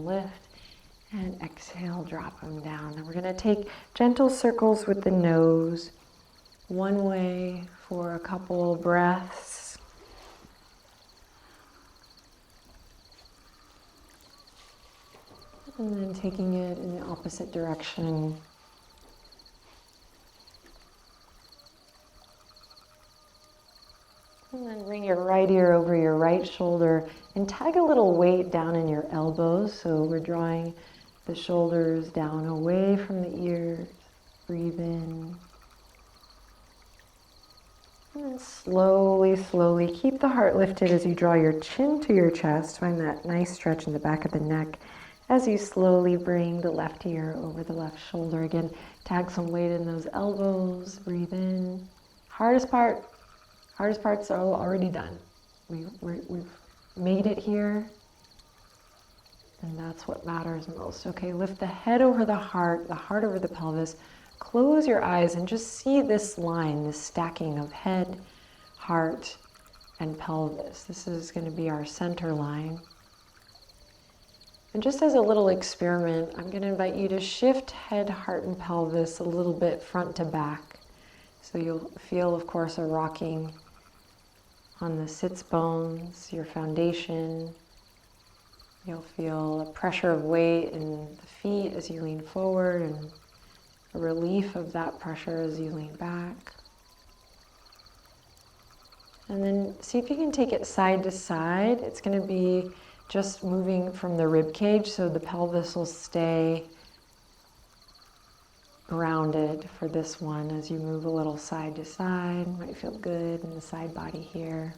lift. And exhale, drop them down. And we're going to take gentle circles with the nose, one way for a couple breaths. And then taking it in the opposite direction. And then bring your right ear over your right shoulder and tag a little weight down in your elbows. So we're drawing the shoulders down away from the ears. Breathe in. And then slowly, slowly keep the heart lifted as you draw your chin to your chest. Find that nice stretch in the back of the neck as you slowly bring the left ear over the left shoulder. Again, tag some weight in those elbows. Breathe in. Hardest part's already done. We've made it here, and that's what matters most. Okay, lift the head over the heart over the pelvis. Close your eyes and just see this line, this stacking of head, heart, and pelvis. This is going to be our center line. And just as a little experiment, I'm going to invite you to shift head, heart, and pelvis a little bit front to back. So you'll feel, of course, a rocking on the sits bones, your foundation. You'll feel a pressure of weight in the feet as you lean forward and a relief of that pressure as you lean back. And then see if you can take it side to side. It's going to be just moving from the rib cage, so the pelvis will stay grounded for this one as you move a little side to side. Might feel good in the side body here.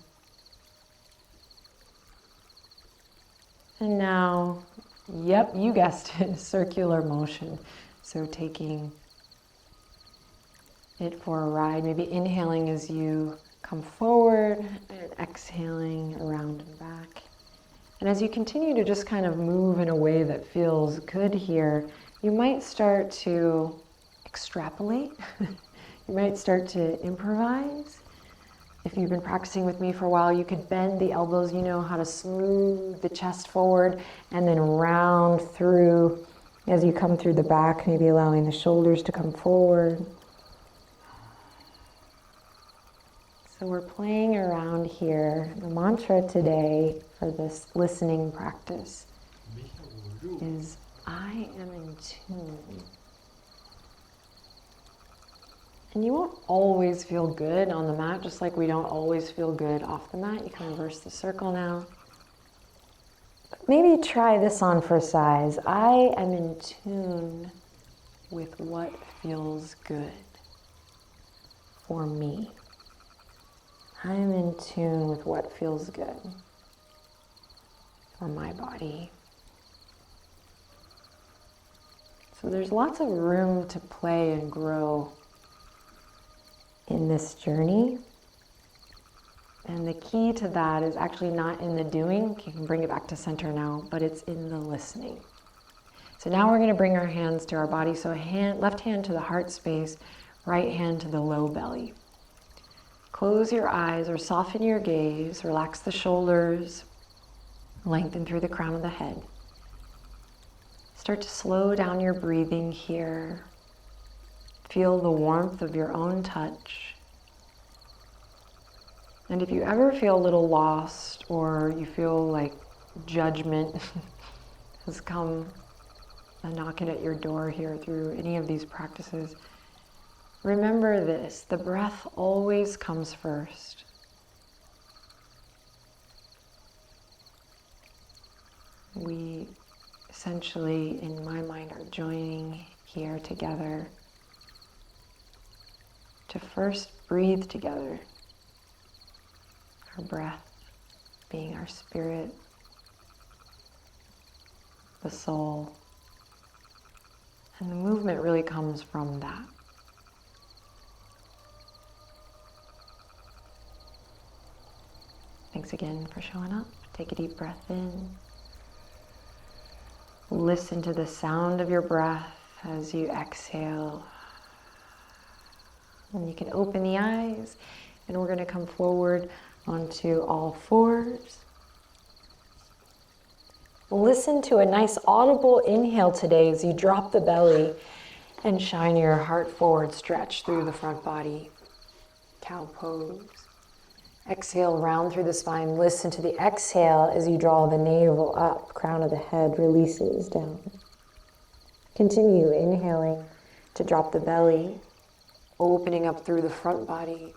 And now, yep, you guessed it, circular motion. So taking it for a ride, maybe inhaling as you come forward and exhaling around and back. And as you continue to just kind of move in a way that feels good here, you might start to extrapolate. You might start to improvise. If you've been practicing with me for a while, you could bend the elbows. You know how to smooth the chest forward and then round through as you come through the back, maybe allowing the shoulders to come forward. So we're playing around here. The mantra today for this listening practice is, I am in tune. And you won't always feel good on the mat, just like we don't always feel good off the mat. You can reverse the circle now. But maybe try this on for size. I am in tune with what feels good for me. I am in tune with what feels good for my body. So there's lots of room to play and grow in this journey. And the key to that is actually not in the doing. You can bring it back to center now, but it's in the listening. So now we're going to bring our hands to our body. So left hand to the heart space, right hand to the low belly. Close your eyes or soften your gaze, relax the shoulders, lengthen through the crown of the head. Start to slow down your breathing here. Feel the warmth of your own touch. And if you ever feel a little lost or you feel like judgment has come knocking at your door here through any of these practices, remember this, the breath always comes first. We essentially, in my mind, are joining here together to first breathe together. Our breath being our spirit, the soul, and the movement really comes from that. Thanks again for showing up. Take a deep breath in. Listen to the sound of your breath as you exhale. And you can open the eyes, and we're going to come forward onto all fours. Listen to a nice audible inhale today as you drop the belly and shine your heart forward, stretch through the front body. Cow pose. Exhale, round through the spine. Listen to the exhale as you draw the navel up, crown of the head releases down. Continue inhaling to drop the belly, opening up through the front body.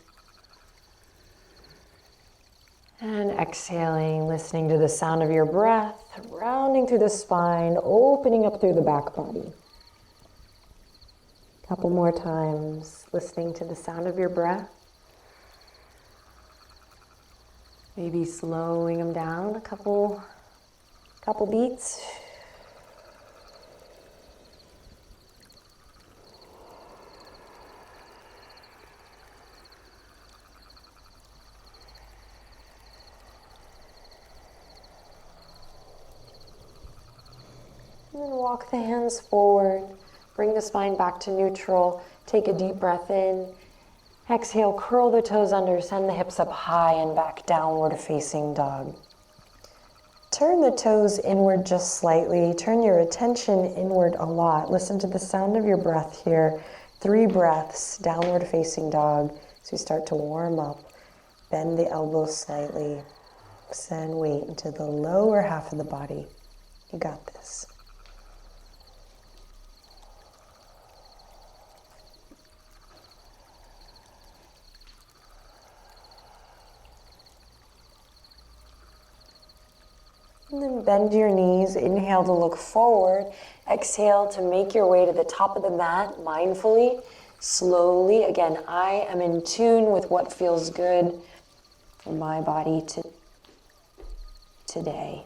And exhaling, listening to the sound of your breath, rounding through the spine, opening up through the back body. Couple more times, listening to the sound of your breath. Maybe slowing them down a couple beats. And then walk the hands forward. Bring the spine back to neutral. Take a deep breath in. Exhale, curl the toes under, send the hips up high and back, downward facing dog. Turn the toes inward just slightly. Turn your attention inward a lot. Listen to the sound of your breath here. 3 breaths, downward facing dog. So you start to warm up. Bend the elbows slightly. Send weight into the lower half of the body. You got this. And then bend your knees, inhale to look forward, exhale to make your way to the top of the mat mindfully, slowly. Again, I am in tune with what feels good for my body today.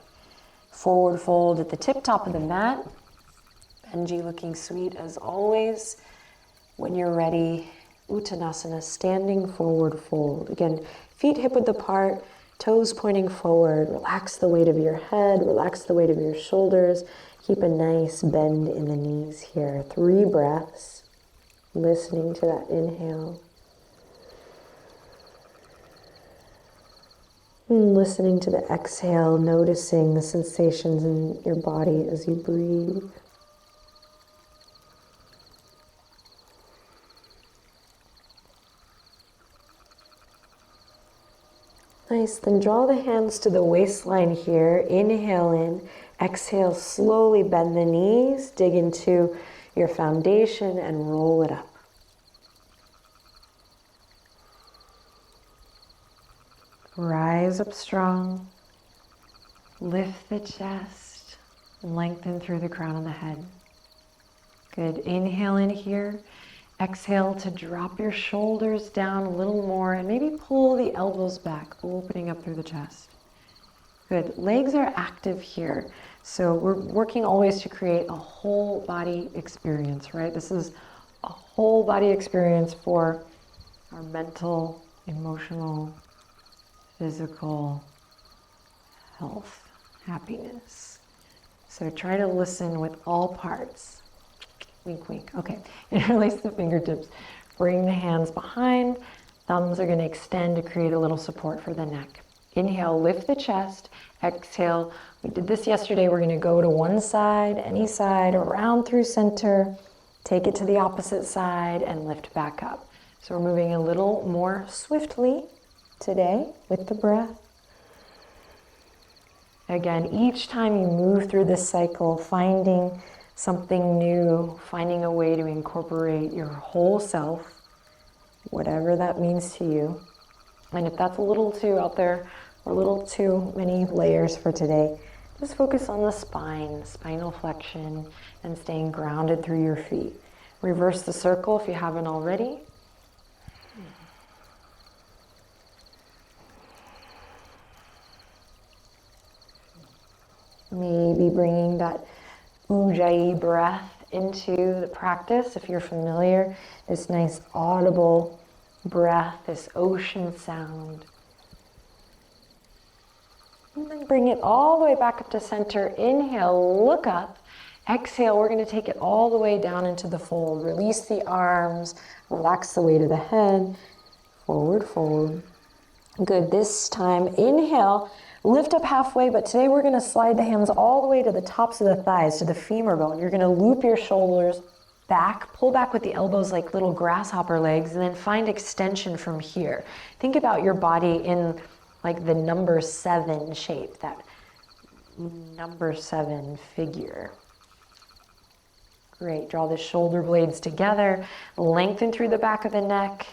Forward fold at the tip top of the mat. Benji looking sweet as always. When you're ready, Uttanasana, standing forward fold. Again, feet hip width apart. Toes pointing forward, relax the weight of your head, relax the weight of your shoulders. Keep a nice bend in the knees here. 3 breaths, listening to that inhale. And listening to the exhale, noticing the sensations in your body as you breathe. Nice, then draw the hands to the waistline here. Inhale in, exhale, slowly bend the knees, dig into your foundation and roll it up. Rise up strong, lift the chest, lengthen through the crown of the head. Good, inhale in here. Exhale to drop your shoulders down a little more and maybe pull the elbows back, opening up through the chest. Good. Legs are active here. So we're working always to create a whole body experience, right? This is a whole body experience for our mental, emotional, physical health, happiness. So try to listen with all parts. Wink, wink. Okay. Interlace the fingertips. Bring the hands behind. Thumbs are going to extend to create a little support for the neck. Inhale, lift the chest. Exhale. We did this yesterday. We're going to go to one side, any side, around through center. Take it to the opposite side and lift back up. So we're moving a little more swiftly today with the breath. Again, each time you move through this cycle, finding something new, finding a way to incorporate your whole self, whatever that means to you. And if that's a little too out there, or a little too many layers for today, just focus on the spine, spinal flexion, and staying grounded through your feet. Reverse the circle if you haven't already. Maybe bringing that Ujjayi breath into the practice. If you're familiar, this nice audible breath, this ocean sound. And then bring it all the way back up to center. Inhale, look up. Exhale, we're going to take it all the way down into the fold. Release the arms, relax the weight of the head. Forward fold. Good. This time, inhale, Lift up halfway, but today we're gonna slide the hands all the way to the tops of the thighs, to the femur bone. You're gonna loop your shoulders back, pull back with the elbows like little grasshopper legs, and then find extension from here. Think about your body in like the number 7 shape, that number 7 figure. Great, draw the shoulder blades together, lengthen through the back of the neck.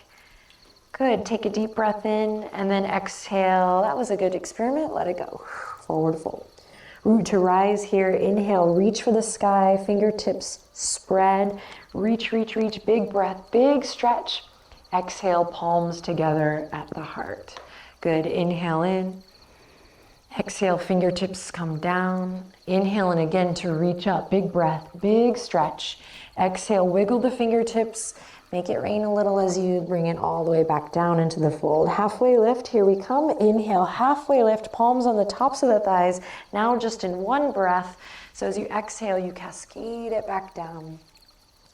Good, take a deep breath in and then exhale. That was a good experiment, let it go. Forward fold. Root to rise here, inhale, reach for the sky, fingertips spread, reach, reach, reach, big breath, big stretch. Exhale, palms together at the heart. Good, inhale in. Exhale, fingertips come down. Inhale in again to reach up, big breath, big stretch. Exhale, wiggle the fingertips. Make it rain a little as you bring it all the way back down into the fold. Halfway lift, here we come. Inhale, halfway lift, palms on the tops of the thighs. Now just in one breath. So as you exhale, you cascade it back down.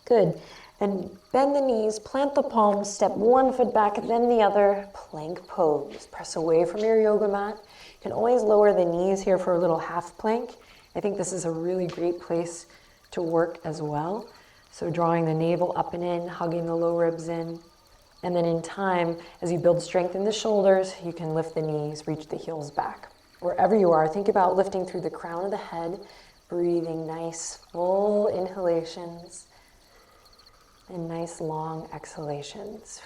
Good. And bend the knees, plant the palms, step one foot back, then the other. Plank pose. Press away from your yoga mat. You can always lower the knees here for a little half plank. I think this is a really great place to work as well. So drawing the navel up and in, hugging the low ribs in. And then in time, as you build strength in the shoulders, you can lift the knees, reach the heels back. Wherever you are, think about lifting through the crown of the head, breathing nice, full inhalations and nice, long exhalations.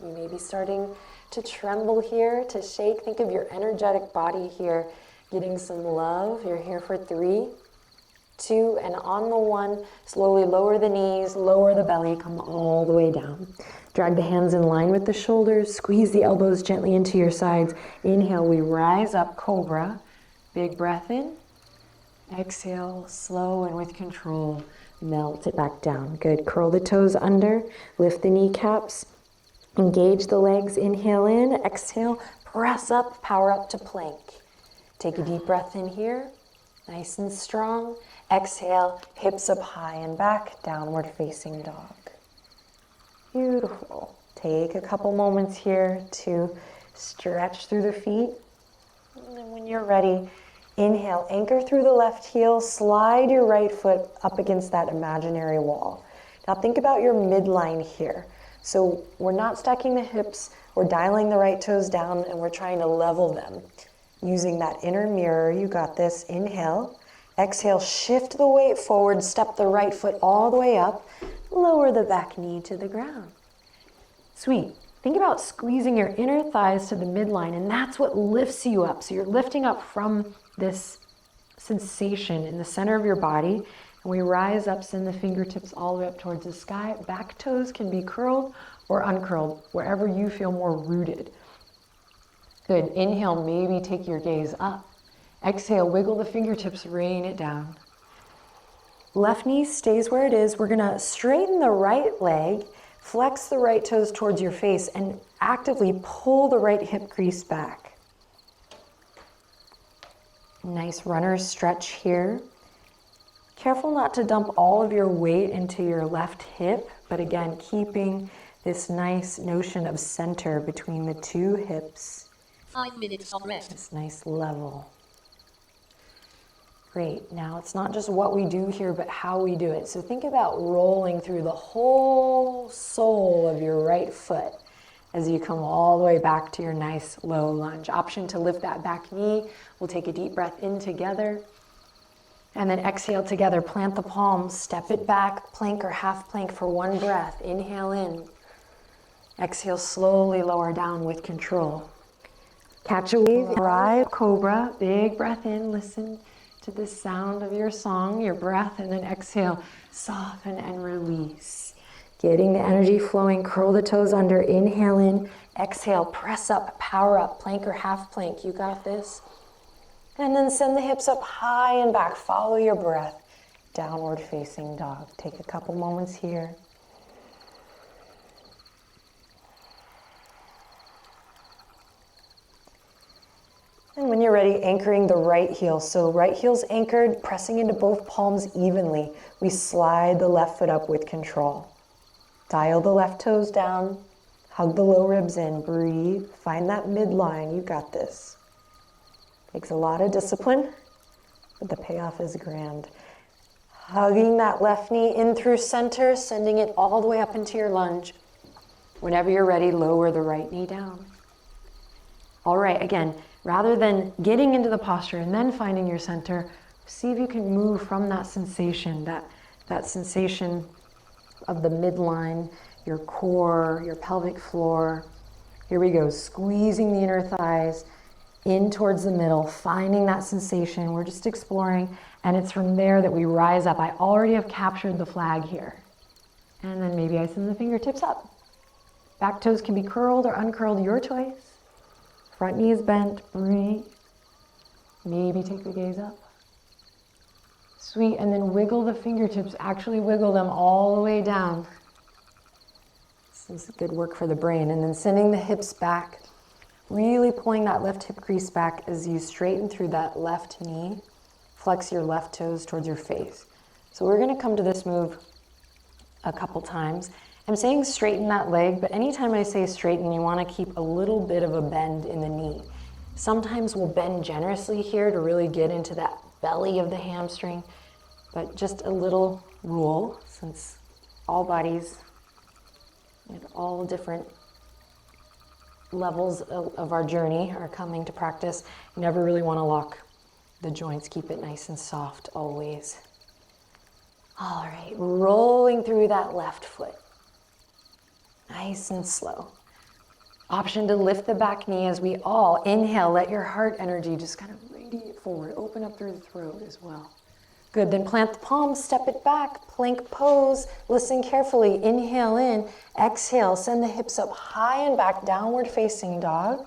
You may be starting to tremble here, to shake. Think of your energetic body here, getting some love. You're here for 3, 2, and on the 1, slowly lower the knees, lower the belly, come all the way down. Drag the hands in line with the shoulders, squeeze the elbows gently into your sides. Inhale, we rise up, cobra. Big breath in. Exhale, slow and with control, melt it back down. Good, curl the toes under, lift the kneecaps, engage the legs, inhale in, exhale, press up, power up to plank. Take a deep breath in here, nice and strong. Exhale, hips up high and back, downward facing dog. Beautiful. Take a couple moments here to stretch through the feet. And then when you're ready, inhale, anchor through the left heel, slide your right foot up against that imaginary wall. Now think about your midline here. So we're not stacking the hips, we're dialing the right toes down and we're trying to level them. Using that inner mirror, you got this. Inhale. Exhale, shift the weight forward, step the right foot all the way up, lower the back knee to the ground. Sweet. Think about squeezing your inner thighs to the midline, and that's what lifts you up. So you're lifting up from this sensation in the center of your body, and we rise up, send the fingertips all the way up towards the sky. Back toes can be curled or uncurled, wherever you feel more rooted. Good. Inhale, maybe take your gaze up. Exhale, wiggle the fingertips, rain it down. Left knee stays where it is. We're gonna straighten the right leg, flex the right toes towards your face, and actively pull the right hip crease back. Nice runner's stretch here. Careful not to dump all of your weight into your left hip, but again, keeping this nice notion of center between the 2 hips. 5 minutes of rest. This nice level. Great. Now it's not just what we do here, but how we do it. So think about rolling through the whole sole of your right foot as you come all the way back to your nice low lunge. Option to lift that back knee. We'll take a deep breath in together. And then exhale together. Plant the palms, step it back, plank or half plank for 1 breath. Inhale in. Exhale, slowly lower down with control. Catch a wave, rise, cobra. Big breath in, listen to the sound of your song, your breath, and then exhale, soften and release. Getting the energy flowing, curl the toes under, inhale in, exhale, press up, power up, plank or half plank, you got this. And then send the hips up high and back, follow your breath, downward facing dog. Take a couple moments here. And when you're ready, anchoring the right heel. So right heel's anchored, pressing into both palms evenly. We slide the left foot up with control. Dial the left toes down, hug the low ribs in, breathe, find that midline, you got this. Takes a lot of discipline, but the payoff is grand. Hugging that left knee in through center, sending it all the way up into your lunge. Whenever you're ready, lower the right knee down. All right, again, rather than getting into the posture and then finding your center, see if you can move from that sensation, that sensation of the midline, your core, your pelvic floor. Here we go, squeezing the inner thighs in towards the middle, finding that sensation. We're just exploring, and it's from there that we rise up. I already have captured the flag here. And then maybe I send the fingertips up. Back toes can be curled or uncurled, your choice. Front knee is bent, breathe. Maybe take the gaze up. Sweet, and then wiggle the fingertips, actually wiggle them all the way down. This is good work for the brain. And then sending the hips back, really pulling that left hip crease back as you straighten through that left knee. Flex your left toes towards your face. So we're gonna come to this move a couple times. I'm saying straighten that leg, but anytime I say straighten, you wanna keep a little bit of a bend in the knee. Sometimes we'll bend generously here to really get into that belly of the hamstring, but just a little rule, since all bodies at all different levels of our journey are coming to practice. You never really wanna lock the joints, keep it nice and soft always. All right, rolling through that left foot. Nice and slow. Option to lift the back knee as we all inhale. Let your heart energy just kind of radiate forward. Open up through the throat as well. Good, then plant the palms, step it back, plank pose. Listen carefully, inhale in, exhale, send the hips up high and back, downward facing dog.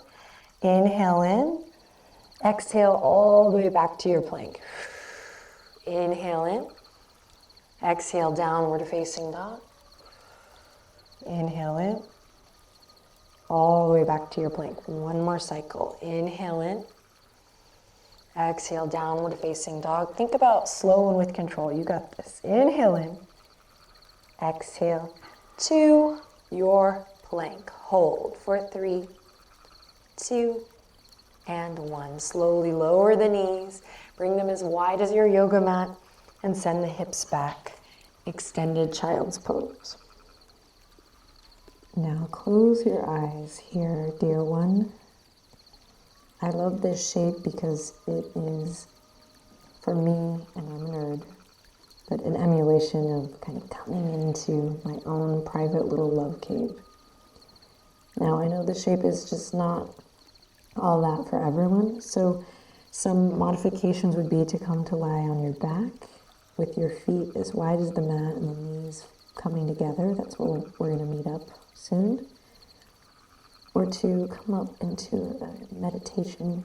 Inhale in, exhale all the way back to your plank. Inhale in, exhale, downward facing dog. Inhale in, all the way back to your plank. One more cycle. Inhale in, exhale, downward facing dog. Think about slow and with control. You got this. Inhale in, exhale to your plank. Hold for 3, 2, and 1. Slowly lower the knees, bring them as wide as your yoga mat, and send the hips back. Extended child's pose. Now close your eyes here, dear one. I love this shape because it is, for me, and I'm a nerd, but an emulation of kind of coming into my own private little love cave. Now I know the shape is just not all that for everyone, so some modifications would be to come to lie on your back with your feet as wide as the mat and the knees coming together. That's where we're going to meet up soon. Or to come up into a meditation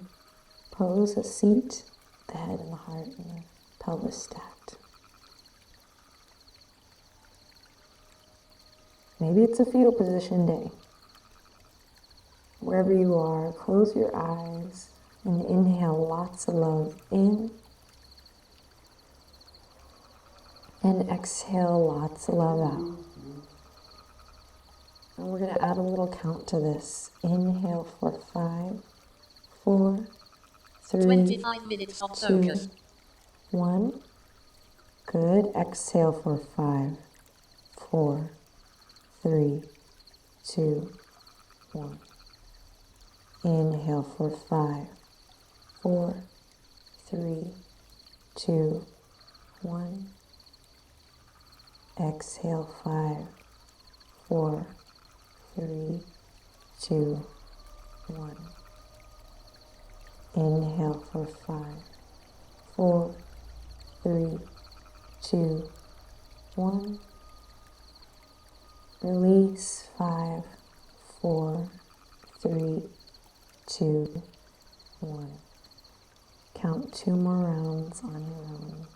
pose, a seat, the head and the heart and the pelvis stacked. Maybe it's a fetal position day. Wherever you are, close your eyes and inhale lots of love in. And exhale lots of love out. And we're going to add a little count to this. Inhale for 5, 4, 3, 25 minutes of 2, focus. 1. Good. Exhale for 5, 4, 3, 2, 1. Inhale for 5, 4, 3, 2, 1. Exhale 5, 4, 3, 2, 1. Inhale for 5, 4, 3, 2, 1. Release 5, 4, 3, 2, 1. Count 2 more rounds on your own.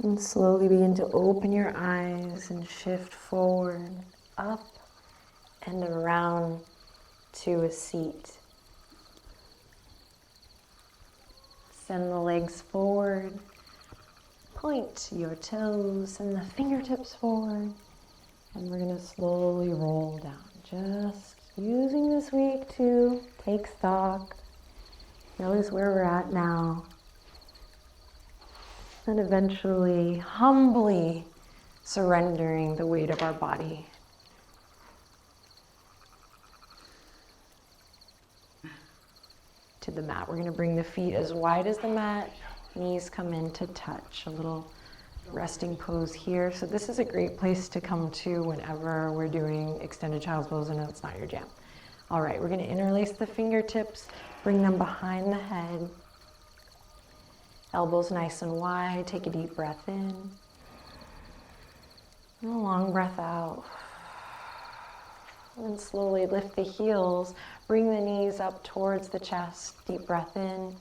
And slowly begin to open your eyes and shift forward, up and around to a seat. Send the legs forward. Point your toes and the fingertips forward. And we're gonna slowly roll down. Just using this week to take stock. Notice where we're at now. And eventually, humbly surrendering the weight of our body. To the mat. We're gonna bring the feet as wide as the mat. Knees come in to touch. A little resting pose here. So this is a great place to come to whenever we're doing extended child's pose and it's not your jam. All right, we're gonna interlace the fingertips, bring them behind the head. Elbows nice and wide. Take a deep breath in. And a long breath out. And slowly lift the heels. Bring the knees up towards the chest. Deep breath in.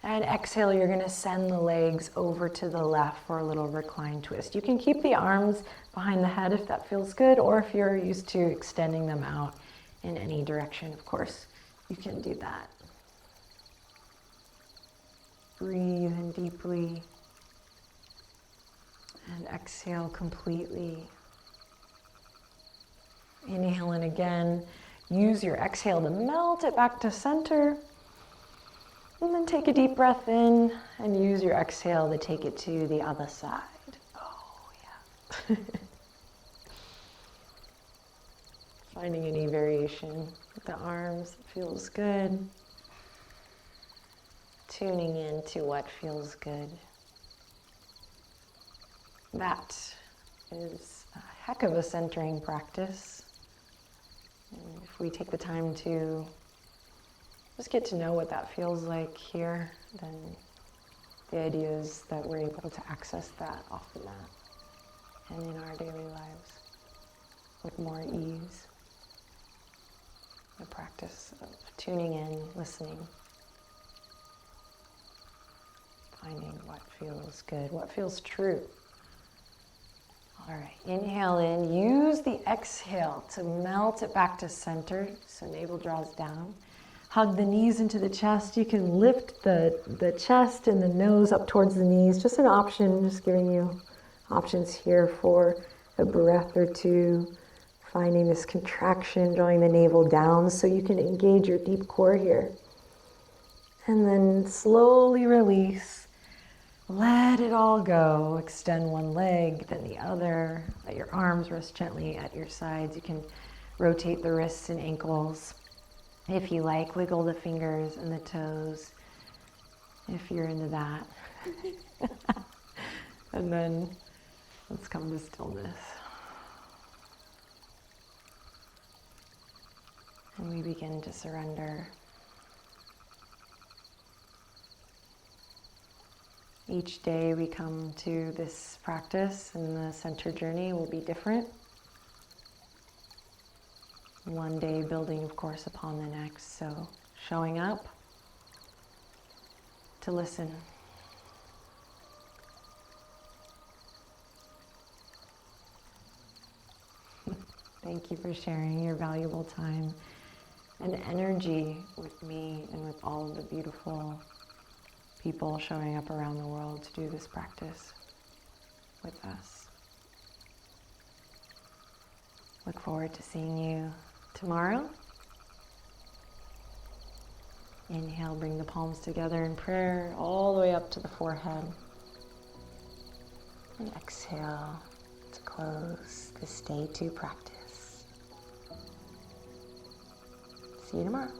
And exhale, you're gonna send the legs over to the left for a little reclined twist. You can keep the arms behind the head if that feels good, or if you're used to extending them out in any direction, of course, you can do that. Breathe in deeply. And exhale completely. Inhale in again. Use your exhale to melt it back to center. And then take a deep breath in and use your exhale to take it to the other side. Oh, yeah. Finding any variation with the arms feels good. Tuning into what feels good. That is a heck of a centering practice. And if we take the time to just get to know what that feels like here, then the idea is that we're able to access that off the mat and in our daily lives with more ease. The practice of tuning in, listening, finding what feels good, what feels true. All right, inhale in, use the exhale to melt it back to center, so navel draws down. Hug the knees into the chest. You can lift the chest and the nose up towards the knees. Just an option, just giving you options here for a breath or two. Finding this contraction, drawing the navel down so you can engage your deep core here. And then slowly release. Let it all go. Extend one leg, then the other. Let your arms rest gently at your sides. You can rotate the wrists and ankles. If you like, wiggle the fingers and the toes, if you're into that. And then let's come to stillness. And we begin to surrender. Each day we come to this practice, and the center journey will be different. One day building, of course, upon the next. So showing up to listen. Thank you for sharing your valuable time and energy with me and with all of the beautiful people showing up around the world to do this practice with us. Look forward to seeing you tomorrow. Inhale, bring the palms together in prayer all the way up to the forehead. And exhale to close this day 2 practice. See you tomorrow.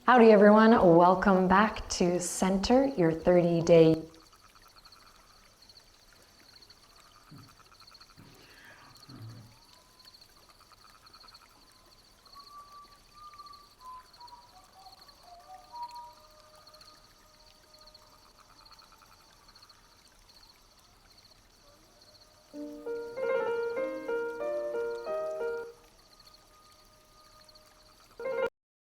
Howdy everyone, welcome back to Center, your 30-day